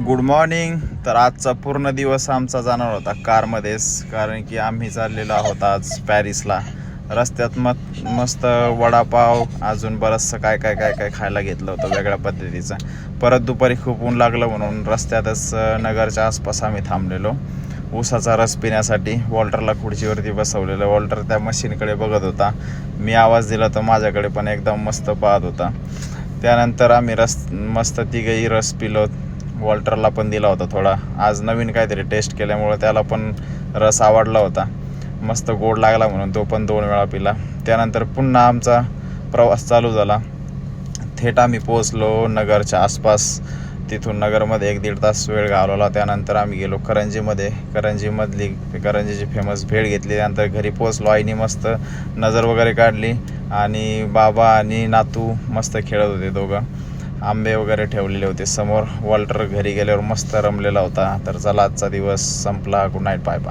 Good morning. तर आजचा पूर्ण दिवस आमचा जाणार होता कारमध्येच, कारण की आम्ही चाललेलो आहोत आज पॅरिसला. रस्त्यात मस्त वडापाव, अजून बरंचसं काय काय काय काय खायला घेतलं होतं वेगळ्या पद्धतीचं. परत दुपारी खूप ऊन लागलं म्हणून रस्त्यातच नगरच्या आसपास आम्ही थांबलेलो ऊसाचा रस पिण्यासाठी. वॉल्टरला खुर्चीवरती बसवलेलं. वॉल्टर त्या मशीनकडे बघत होता. मी आवाज दिला तर माझ्याकडे पण एकदम मस्त पाहत होता. त्यानंतर आम्ही मस्त तिघही रस पिलो. वॉल्टरला पण दिला होता थोडा. आज नवीन काहीतरी टेस्ट केल्यामुळं त्याला पण रस आवडला होता. मस्त गोड लागला म्हणून तो पण 2 वेळा पिला. त्यानंतर पुन्हा आमचा प्रवास चालू झाला. थेट आम्ही पोचलो नगरच्या आसपास. तिथून नगरमध्ये 1-1.5 तास वेळ घालवला. त्यानंतर आम्ही गेलो करंजीमध्ये. करंजीची फेमस भेळ घेतली. त्यानंतर घरी पोचलो. आईने मस्त नजर वगैरे काढली आणि बाबा आणि नातू मस्त खेळत होते दोघं. आंबे वगैरे ठेवलेले होते समोर. वॉल्टर घरी गेल्यावर मस्त रमलेला होता. तर चला, आजचा दिवस संपला. Good night, bye bye.